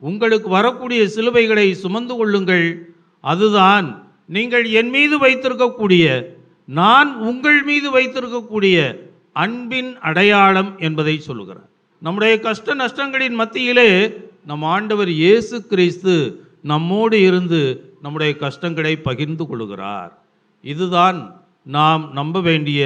உங்களுக்கு வரக்கூடிய சிலுவைகளை சுமந்து கொள்ளுங்கள். அதுதான் நீங்கள் என் மீது வைத்திருக்கக்கூடிய, நான் உங்கள் மீது வைத்திருக்கக்கூடிய அன்பின் அடையாளம் என்பதை சொல்லுகிறார். நம்முடைய கஷ்ட நஷ்டங்களின் மத்தியிலே நம் ஆண்டவர் இயேசு கிறிஸ்து நம்மோடு இருந்து நம்முடைய கஷ்டங்களை பகிர்ந்து கொள்கிறார். இதுதான் நாம் நம்ப வேண்டிய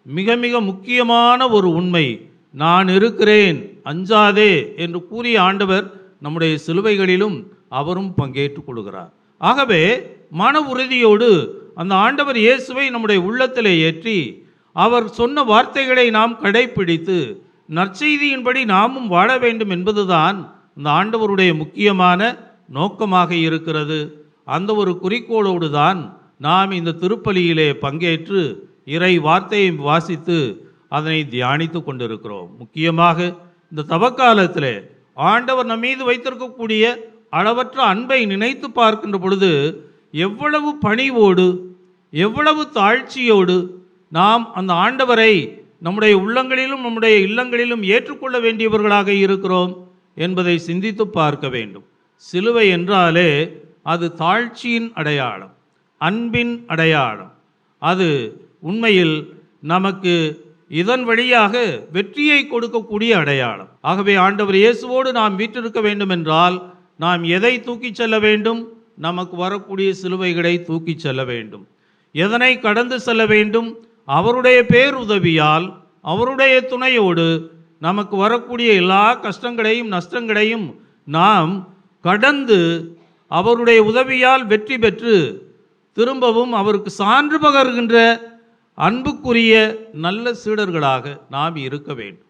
மிக மிக முக்கியமான ஒரு உண்மை. நான் இருக்கிறேன், அஞ்சாதே என்று கூறிய ஆண்டவர் நம்முடைய சிலுவைகளிலும் அவரும் பங்கேற்றுக் கொள்கிறார். ஆகவே மன உறுதியோடு அந்த ஆண்டவர் இயேசுவை நம்முடைய உள்ளத்திலே ஏற்றி அவர் சொன்ன வார்த்தைகளை நாம் கடைப்பிடித்து நற்செய்தியின்படி நாமும் வாழ வேண்டும் என்பதுதான் இந்த ஆண்டவருடைய முக்கியமான நோக்கமாக இருக்கிறது. அந்த ஒரு குறிக்கோளோடு தான் நாம் இந்த திருப்பலியிலே பங்கேற்று இறை வார்த்தையை வாசித்து அதனை தியானித்து கொண்டிருக்கிறோம். முக்கியமாக இந்த தவக்காலத்தில் ஆண்டவர் நம் மீது வைத்திருக்கக்கூடிய அளவற்ற அன்பை நினைத்து பார்க்கின்ற பொழுது எவ்வளவு பணிவோடு, எவ்வளவு தாழ்ச்சியோடு நாம் அந்த ஆண்டவரை நம்முடைய உள்ளங்களிலும் நம்முடைய இல்லங்களிலும் ஏற்றுக்கொள்ள வேண்டியவர்களாக இருக்கிறோம் என்பதை சிந்தித்து பார்க்க வேண்டும். சிலுவை என்றாலே அது தாழ்ச்சியின் அடையாளம், அன்பின் அடையாளம். அது உண்மையில் நமக்கு இதன் வழியாக வெற்றியை கொடுக்கக்கூடிய அடையாளம். ஆகவே ஆண்டவர் இயேசுவோடு நாம் வீற்றிருக்க வேண்டும் என்றால் நாம் எதை தூக்கி செல்ல வேண்டும்? நமக்கு வரக்கூடிய சிலுவைகளை தூக்கி செல்ல வேண்டும். எதனை கடந்து செல்ல வேண்டும்? அவருடைய பேருதவியால், அவருடைய துணையோடு நமக்கு வரக்கூடிய எல்லா கஷ்டங்களையும் நஷ்டங்களையும் நாம் கடந்து அவருடைய உதவியால் வெற்றி பெற்று திரும்பவும் அவருக்கு சான்று பகர்கின்ற அன்புக்குரிய நல்ல சீடர்களாக நாம் இருக்க வேண்டும்.